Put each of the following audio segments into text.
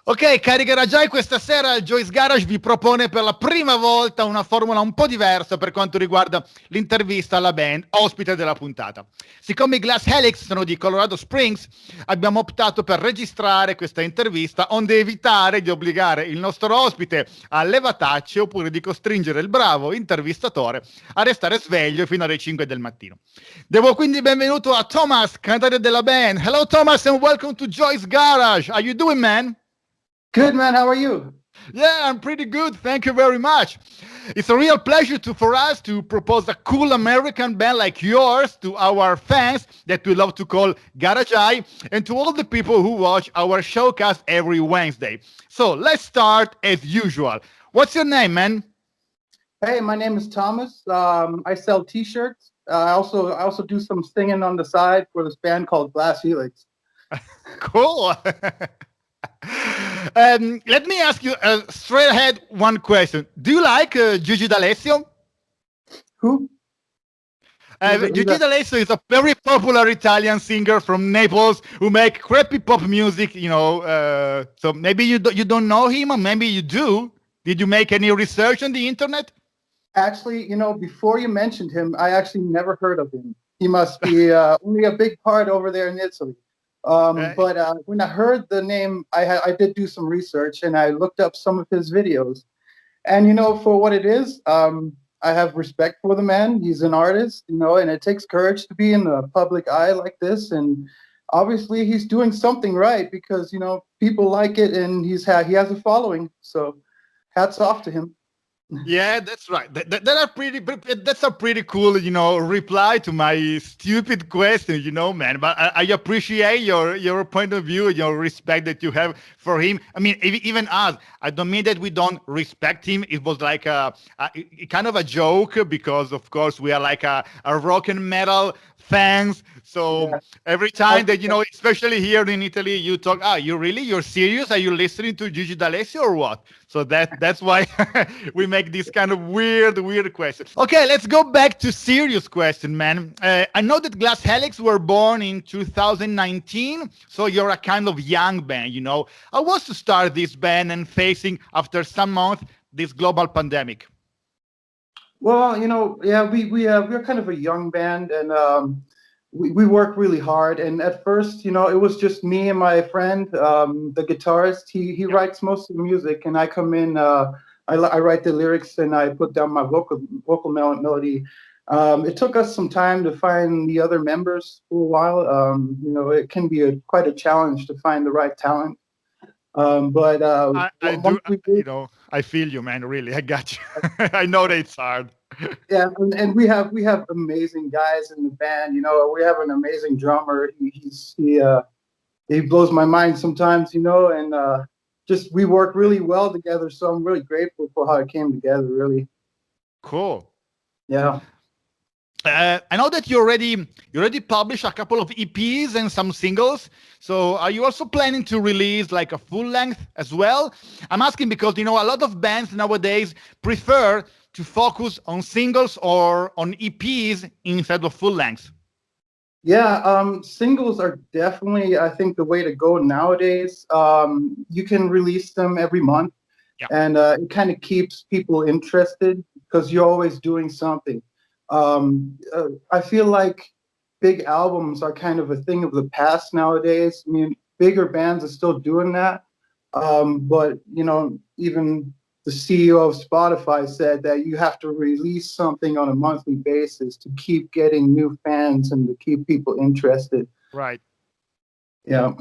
Ok, cari garagiai, questa sera il Joyce Garage vi propone per la prima volta una formula un po' diversa per quanto riguarda l'intervista alla band ospite della puntata. Siccome i GLASS HELIX sono di Colorado Springs, abbiamo optato per registrare questa intervista onde evitare di obbligare il nostro ospite a levatacce oppure di costringere il bravo intervistatore a restare sveglio fino alle 5 del mattino. Devo quindi benvenuto a Thomas, cantante della band. Hello Thomas and welcome to Joyce Garage. How you doing, man? Good, man. How are you? Yeah, I'm pretty good. Thank you very much. It's a real pleasure for us to propose a cool American band like yours to our fans that we love to call garagiai and to all the people who watch our showcast every Wednesday. So let's start as usual. What's your name, man? Hey, my name is Thomas. I sell T-shirts. I also do some singing on the side for this band called GLASS HELIX. Cool. Let me ask you straight ahead one question. Do you like Joji Dallesio? Who? Joji Dallesio is a very popular Italian singer from Naples who make crappy pop music, so maybe you don't know him, or maybe you do. Did you make any research on the internet? Actually, before you mentioned him, I actually never heard of him. He must be only a big part over there in Italy. But when I heard the name, I did do some research and I looked up some of his videos. And, for what it is, I have respect for the man. He's an artist, and it takes courage to be in the public eye like this. And obviously he's doing something right because, people like it and he has a following. So hats off to him. Yeah, that's right. That's a pretty cool, reply to my stupid question, man. But I appreciate your point of view, your respect that you have for him. I mean, even us. I don't mean that we don't respect him. It was like a kind of a joke because, of course, we are like a rock and metal fans. So Yeah. every time that especially here in Italy, you talk, you're serious? Are you listening to Joji Dallesio or what? So that's why we make this kind of weird question. Okay, let's go back to serious question, man. I know that GLASS HELIX were born in 2019, so you're a kind of young band, How was to start this band and facing after some months this global pandemic? Well, yeah, we're kind of a young band, and we work really hard. And at first, it was just me and my friend, the guitarist. He writes most of the music, and I come in. I write the lyrics, and I put down my vocal melody. It took us some time to find the other members for a while. It can be quite a challenge to find the right talent. But I feel you, man. Really, I got you. I know that it's hard. Yeah, and we have amazing guys in the band. We have an amazing drummer. He blows my mind sometimes. And just we work really well together. So I'm really grateful for how it came together. Really cool. Yeah. I know that you already published a couple of EPs and some singles. So are you also planning to release like a full length as well? I'm asking because a lot of bands nowadays prefer to focus on singles or on EPs instead of full lengths. Yeah, singles are definitely, I think, the way to go nowadays. You can release them every month, and it kind of keeps people interested because you're always doing something. I feel like big albums are kind of a thing of the past nowadays. I mean, bigger bands are still doing that, but even the CEO of Spotify said that you have to release something on a monthly basis to keep getting new fans and to keep people interested. Right. Yeah.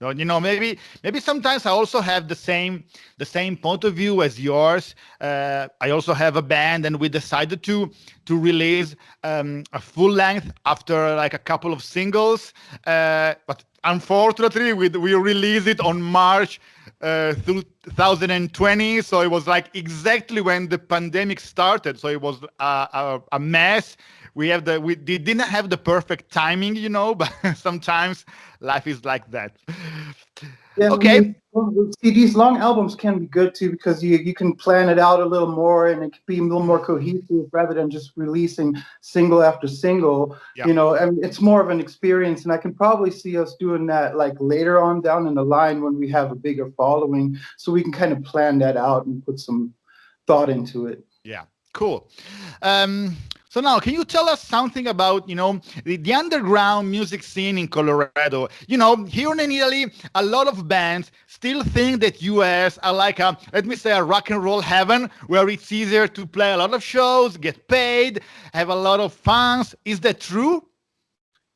No, maybe sometimes I also have the same point of view as yours. I also have a band, and we decided to release a full length after like a couple of singles. But unfortunately, we released it on March 2020, so it was like exactly when the pandemic started. So it was a mess. we didn't have the perfect timing, you know, but sometimes life is like that. Yeah, Okay. see, these long albums can be good too because you can plan it out a little more and it can be a little more cohesive rather than just releasing single after single. Yeah. You know, and it's more of an experience, and I can probably see us doing that like later on down in the line when we have a bigger following, so we can kind of plan that out and put some thought into it. Yeah, cool. So now, can you tell us something about, you know, the underground music scene in Colorado? You know, here in Italy, a lot of bands still think that US are like a, let me say, a rock and roll heaven where it's easier to play a lot of shows, get paid, have a lot of fans. Is that true?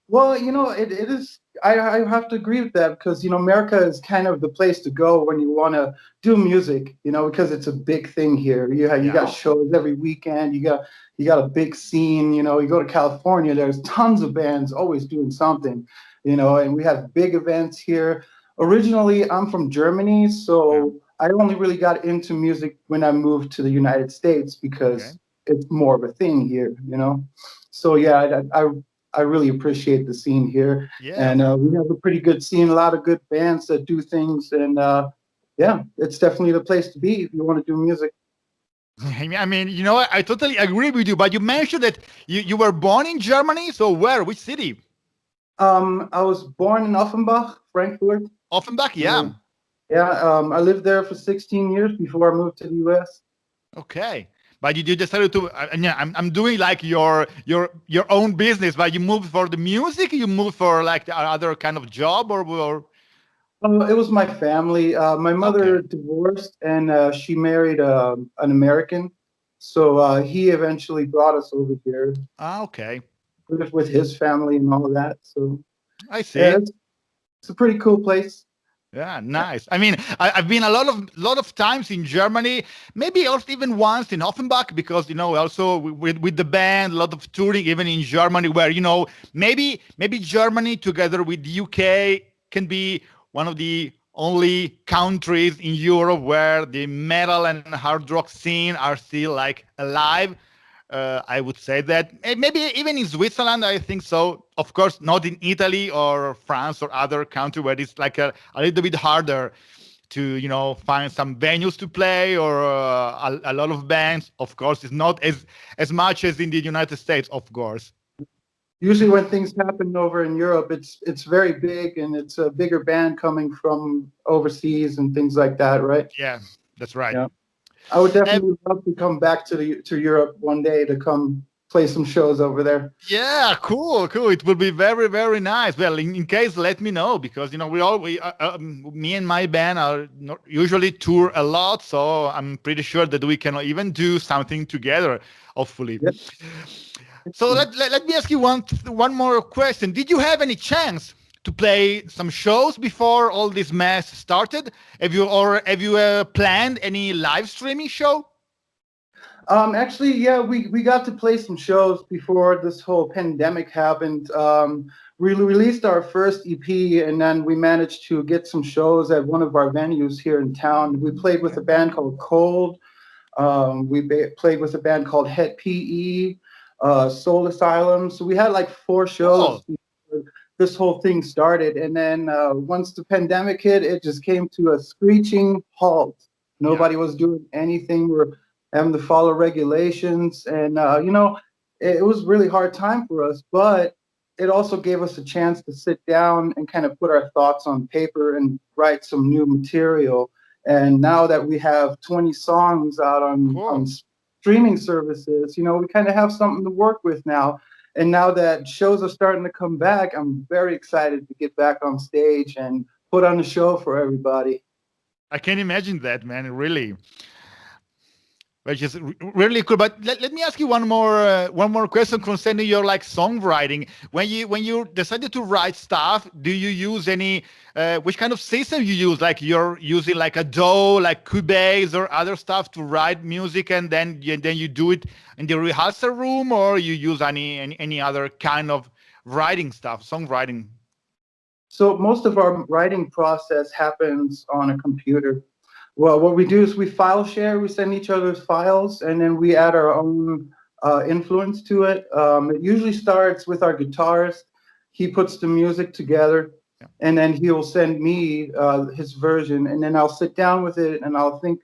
Well, you know, it is. I have to agree with that because, you know, America is kind of the place to go when you want to do music, you know, because it's a big thing here. You got shows every weekend. You got a big scene. You know, you go to California, there's tons of bands always doing something, you know, and we have big events here. Originally, I'm from Germany, so I only really got into music when I moved to the United States because it's more of a thing here, you know. So yeah, I really appreciate the scene here, and we have a pretty good scene, a lot of good bands that do things, and yeah, it's definitely the place to be if you want to do music. I mean, you know, I totally agree with you, but you mentioned that you were born in Germany, so where? Which city? I was born in Offenbach, Frankfurt. Offenbach, yeah. Yeah, I lived there for 16 years before I moved to the US. Okay. But you decided to, yeah, I'm doing like your own business, but you moved for the music, you moved for like the other kind of job or? It was my family. My mother divorced and she married an American. So he eventually brought us over here. Okay. With his family and all of that. So I see. Yeah, it's a pretty cool place. Yeah, nice. I mean, I've been a lot of times in Germany, maybe also even once in Offenbach, because you know also with the band, a lot of touring even in Germany, where you know maybe Germany together with the UK can be one of the only countries in Europe where the metal and hard rock scene are still like alive. I would say that maybe even in Switzerland, I think so. Of course, not in Italy or France or other country where it's like a little bit harder to, you know, find some venues to play or a lot of bands. Of course, it's not as much as in the United States, of course. Usually when things happen over in Europe, it's very big and it's a bigger band coming from overseas and things like that, right? Yeah, that's right. Yeah. I would definitely love to come back to Europe one day to come play some shows over there. Yeah, cool. It will be very, very nice. Well, in case, let me know because you know me and my band are not usually tour a lot, so I'm pretty sure that we can even do something together. Hopefully. Yep. So let me ask you one more question. Did you have any chance to play some shows before all this mess started? Have you planned any live streaming show? Actually, yeah, we got to play some shows before this whole pandemic happened. We released our first EP, and then we managed to get some shows at one of our venues here in town. We played with a band called Cold. Played with a band called Het PE, Soul Asylum. So we had like 4 shows before this whole thing started. And then once the pandemic hit, it just came to a screeching halt. Nobody was doing anything. We're having to follow regulations. And, you know, it was a really hard time for us. But it also gave us a chance to sit down and kind of put our thoughts on paper and write some new material. And now that we have 20 songs out on streaming services, you know, we kind of have something to work with now. And now that shows are starting to come back, I'm very excited to get back on stage and put on a show for everybody. I can imagine that, man, really. Which is really cool. But let me ask you one more question concerning your like songwriting. When you decided to write stuff, do you use any which kind of system you use? Like you're using like a DAW, like Cubase or other stuff to write music, and then you do it in the rehearsal room, or you use any other kind of writing stuff, songwriting? So most of our writing process happens on a computer. Well, what we do is we file share, we send each other's files, and then we add our own influence to it. It usually starts with our guitarist. He puts the music together, and then he'll send me his version, and then I'll sit down with it and I'll think,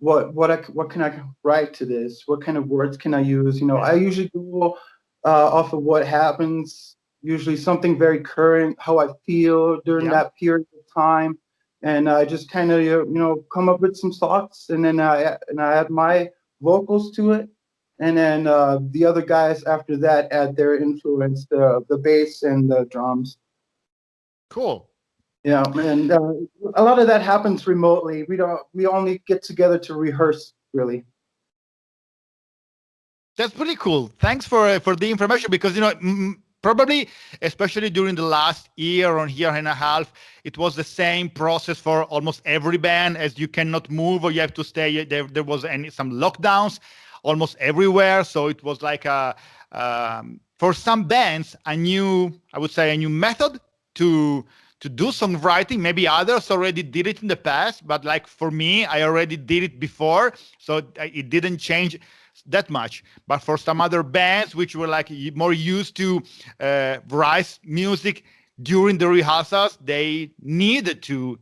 what can I write to this? What kind of words can I use? You know, I usually go off of what happens, usually something very current, how I feel during that period of time, and I just kind of come up with some thoughts, and then I add my vocals to it, and then the other guys after that add their influence, the bass and the drums. Cool. Yeah, and a lot of that happens remotely. We only get together to rehearse, really. That's pretty cool. Thanks for the information, because probably, especially during the last year or year and a half, it was the same process for almost every band, as you cannot move or you have to stay. There was some lockdowns almost everywhere, so it was like for some bands I would say a new method to do songwriting. Maybe others already did it in the past, but like for me, I already did it before, so it didn't change that much. But for some other bands which were like more used to write music during the rehearsals, they needed to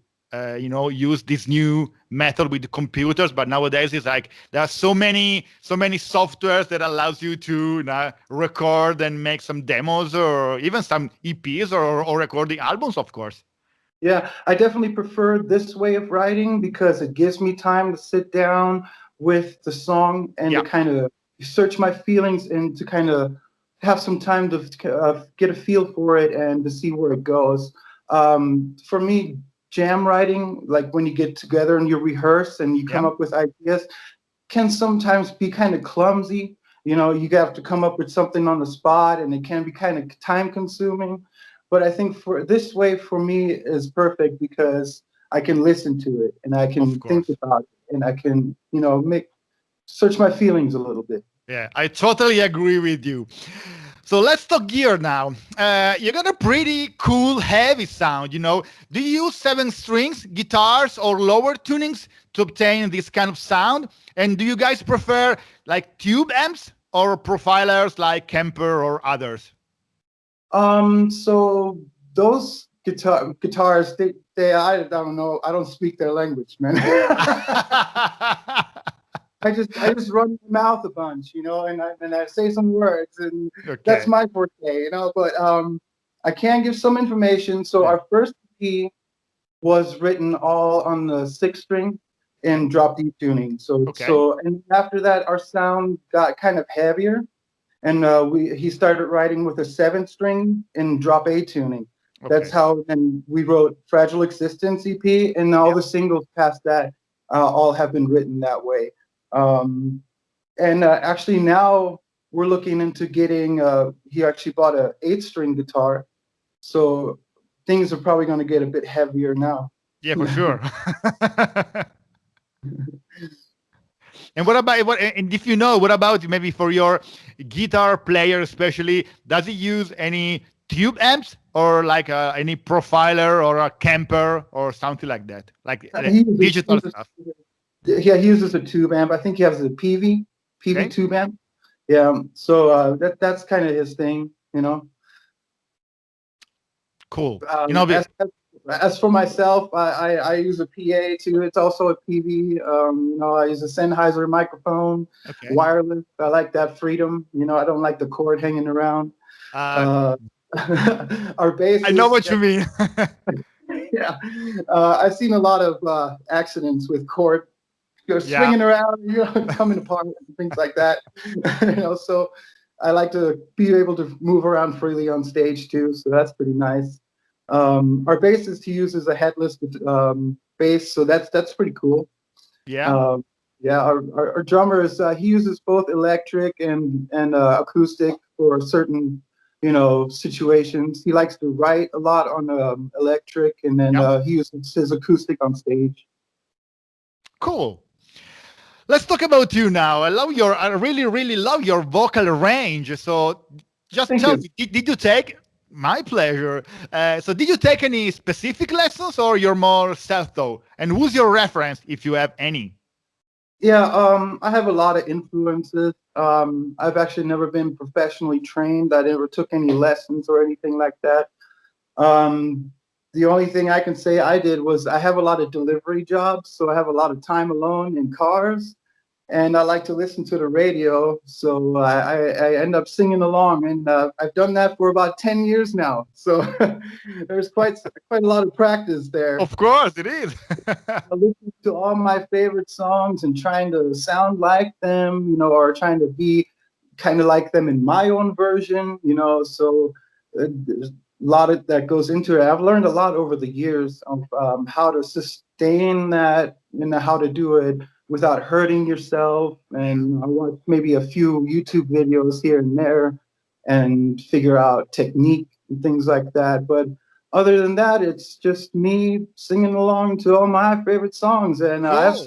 use this new method with the computers. But nowadays it's like there are so many softwares that allows you to record and make some demos or even some EPs or recording albums, of course. Yeah, I definitely prefer this way of writing because it gives me time to sit down with the song and to kind of search my feelings and to kind of have some time to get a feel for it and to see where it goes. For me, jam writing, like when you get together and you rehearse and you come up with ideas, can sometimes be kind of clumsy. You have to come up with something on the spot, and it can be kind of time consuming. But I think for this way, for me, is perfect because I can listen to it and I can think about it and I can, search my feelings a little bit. Yeah, I totally agree with you. So let's talk gear now. You got a pretty cool, heavy sound, Do you use 7-strings, guitars, or lower tunings to obtain this kind of sound? And do you guys prefer like tube amps or profilers like Kemper or others? So those guitars, I don't know. I don't speak their language, man. I just run my mouth a bunch, and I say some words, and that's my forte, But I can give some information. So our first EP was written all on the 6-string in drop D tuning. So and after that, our sound got kind of heavier, and he started writing with a 7-string in drop A tuning. That's how, and we wrote Fragile Existence EP, and all the singles past that all have been written that way. And actually now we're looking into getting, he actually bought a 8-string guitar. So things are probably going to get a bit heavier now. Yeah, for sure. And and if what about maybe for your guitar player especially, does he use any tube amps or like any profiler or a Kemper or something like that? Like digital stuff? Yeah, he uses a tube amp. I think he has a PV tube amp. Yeah, so that's kind of his thing, Cool. As for myself, I use a PA too. It's also a PV. I use a Sennheiser microphone, wireless. I like that freedom. I don't like the cord hanging around. Our bass. I know what you mean. Yeah, I've seen a lot of accidents with cord swinging around, coming apart, and things like that. So I like to be able to move around freely on stage too. So that's pretty nice. Our bassist, he uses a headless bass, so that's pretty cool. Yeah. Our drummer is he uses both electric and acoustic for certain situations. He likes to write a lot on electric, and then he uses his acoustic on stage. Cool. Let's talk about you now. I really, really love your vocal range. So just tell me, did you take, my pleasure. So did you take any specific lessons or you're more self-taught? And who's your reference if you have any? Yeah, I have a lot of influences. I've actually never been professionally trained. I never took any lessons or anything like that. The only thing I can say I did was I have a lot of delivery jobs, so I have a lot of time alone in cars, and I like to listen to the radio. So I end up singing along, and I've done that for about 10 years now. So there's quite a lot of practice there. Of course, it is. Listening to all my favorite songs and trying to sound like them, or trying to be kind of like them in my own version, So there's a lot of that goes into it. I've learned a lot over the years of how to sustain that and how to do it without hurting yourself. And I watch maybe a few YouTube videos here and there and figure out technique and things like that. But other than that, it's just me singing along to all my favorite songs. And I have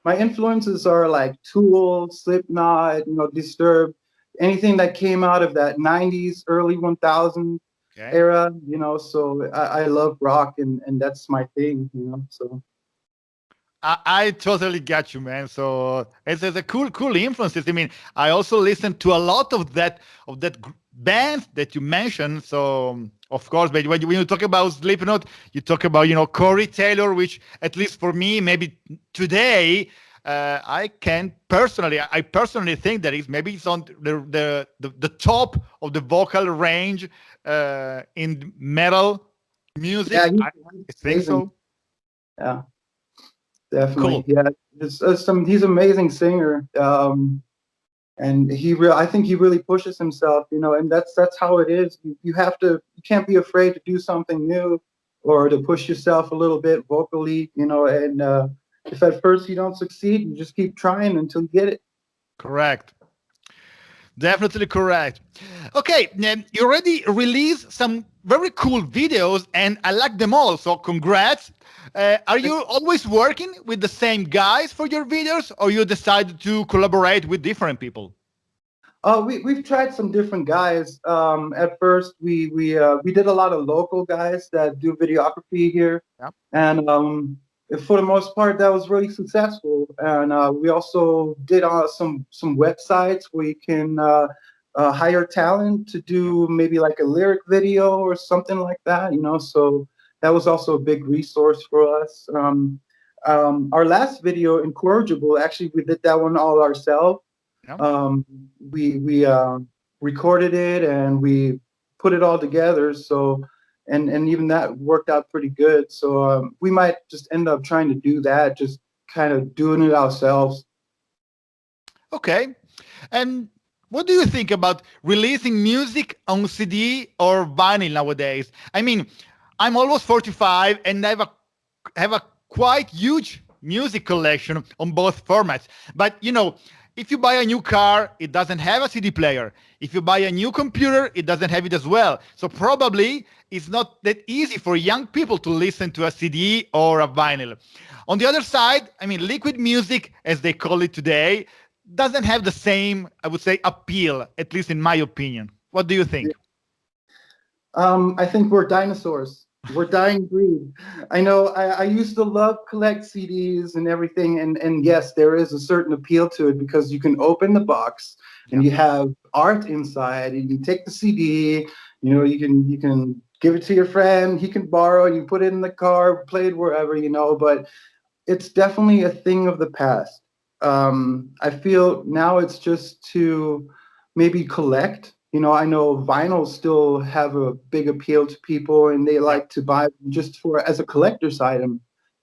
my influences are like Tool, Slipknot, Disturbed, anything that came out of that 90s, early 1000 era, so I love rock and that's my thing, so. I totally get you, man. So it's a cool influences. I mean, I also listen to a lot of that bands that you mentioned. So of course, but when you talk about Slipknot, you talk about Corey Taylor, which at least for me, maybe today, I personally think that maybe it's on the top of the vocal range in metal music. Yeah, I think so. Yeah. Definitely, Cool. yeah. He's an amazing singer, and I think he really pushes himself, and that's how it is. You can't be afraid to do something new, or to push yourself a little bit vocally, And if at first you don't succeed, you just keep trying until you get it. Correct. Definitely correct. Okay, you already released some very cool videos, and I like them all. So congrats. Are you always working with the same guys for your videos, or you decided to collaborate with different people? We've tried some different guys. At first, we did a lot of local guys that do videography here, and for the most part, that was really successful. And we also did some websites where you can hire talent to do maybe like a lyric video or something like that. So that was also a big resource for us. Our last video, Incorrigible, actually we did that one all ourselves. We recorded it and we put it all together. So, and even that worked out pretty good. So we might just end up trying to do that, just kind of doing it ourselves. Okay. And what do you think about releasing music on CD or vinyl nowadays? I mean, I'm almost 45 and I have a quite huge music collection on both formats. But if you buy a new car, it doesn't have a CD player. If you buy a new computer, it doesn't have it as well. So probably it's not that easy for young people to listen to a CD or a vinyl. On the other side, I mean, liquid music, as they call it today, doesn't have the same, I would say, appeal, at least in my opinion. What do you think? I think we're dinosaurs. We're dying breed. I know I used to collect CDs and everything, and yes, there is a certain appeal to it because you can open the box and you have art inside, and you take the CD, you can give it to your friend, he can borrow, you put it in the car, play it wherever, but it's definitely a thing of the past. I feel now it's just to maybe collect. I know vinyls still have a big appeal to people, and they like to buy them just as a collector's item,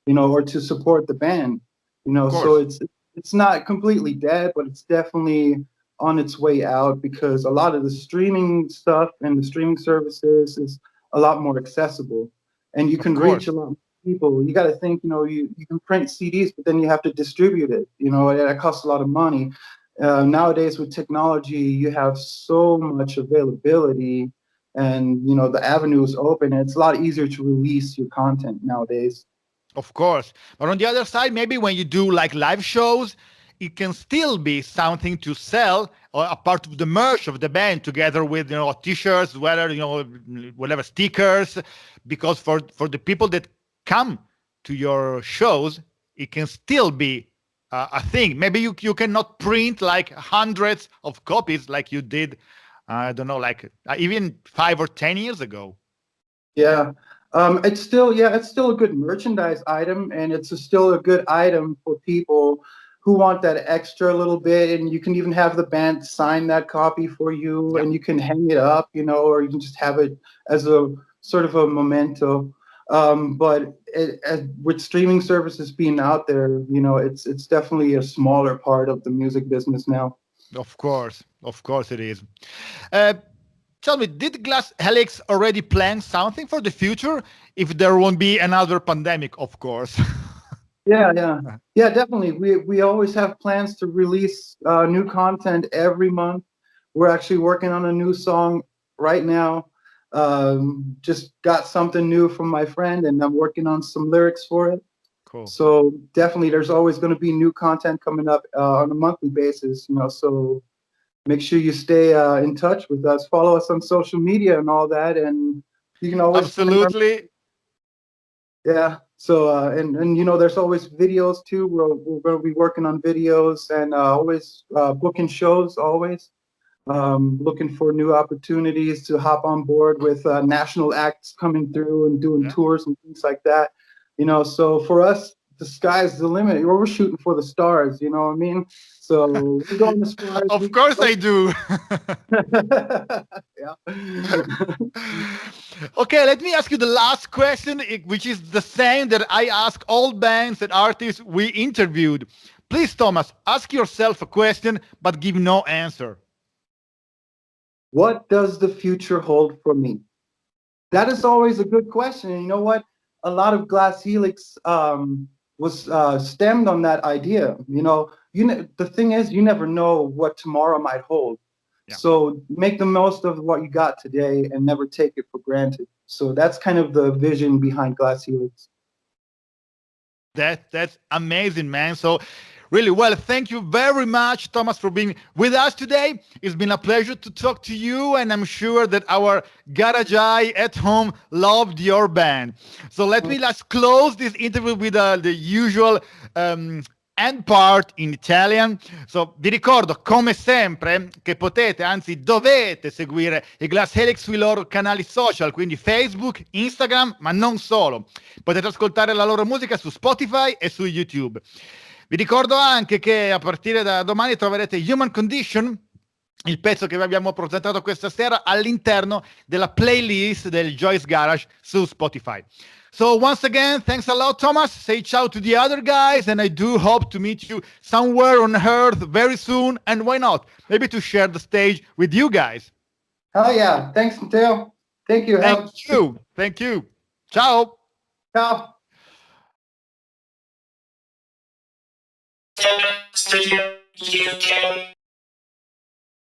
or to support the band, So it's not completely dead, but it's definitely on its way out because a lot of the streaming stuff and the streaming services is a lot more accessible, and you can reach a lot more people. You got to think, you can print CDs, but then you have to distribute it. That costs a lot of money. Nowadays with technology, you have so much availability, and the avenue is open. It's a lot easier to release your content nowadays. Of course, but on the other side, maybe when you do like live shows, it can still be something to sell or a part of the merch of the band, together with t-shirts, whatever stickers, because for the people that come to your shows, it can still be a thing. Maybe you cannot print like hundreds of copies like you did, I don't know, like even 5 or 10 years ago. Yeah. It's still a good merchandise item, and it's still a good item for people who want that extra little bit, and you can even have the band sign that copy for you, and you can hang it up, or you can just have it as a sort of a memento. But with streaming services being out there, it's definitely a smaller part of the music business now. Of course it is. Uh, Tell me, did Glass Helix already plan something for the future if there won't be another pandemic, of course? Yeah, definitely. We always have plans to release new content every month. We're actually working on a new song right now. Just got something new from my friend, and I'm working on some lyrics for it. Cool. So definitely, there's always going to be new content coming up on a monthly basis. So make sure you stay in touch with us. Follow us on social media and all that, and you can always absolutely. Yeah. So and there's always videos too. We're going to be working on videos and always booking shows. Always looking for new opportunities to hop on board with national acts coming through and doing tours and things like that. So for us, the sky's the limit. We're shooting for the stars. You know what I mean? So we're going as far as of course I do. Okay, let me ask you the last question, which is the same that I ask all bands and artists we interviewed. Please, Thomas, ask yourself a question, but give no answer. What does the future hold for me? That is always a good question. And you know what? A lot of Glass Helix was stemmed on that idea. The thing is, you never know what tomorrow might hold. Yeah. So make the most of what you got today and never take it for granted. So that's kind of the vision behind Glass Helix. That's amazing, man. So really, well, thank you very much, Thomas, for being with us today. It's been a pleasure to talk to you, and I'm sure that our garagiai at home loved your band. So let's close this interview with the usual end part in Italian. So vi ricordo come sempre che potete, anzi dovete seguire i Glass Helix sui loro canali social, quindi Facebook, Instagram, ma non solo. Potete ascoltare la loro musica su Spotify e su YouTube. Vi ricordo anche che a partire da domani troverete Human Condition, il pezzo che vi abbiamo presentato questa sera, all'interno della playlist del Joyce Garage su Spotify. So once again, thanks a lot, Thomas. Say ciao to the other guys, and I do hope to meet you somewhere on Earth very soon, and why not? Maybe to share the stage with you guys. Oh yeah, thanks, Matteo. Thank you. Thank you. Ciao. Ciao. TEBE Studio UK.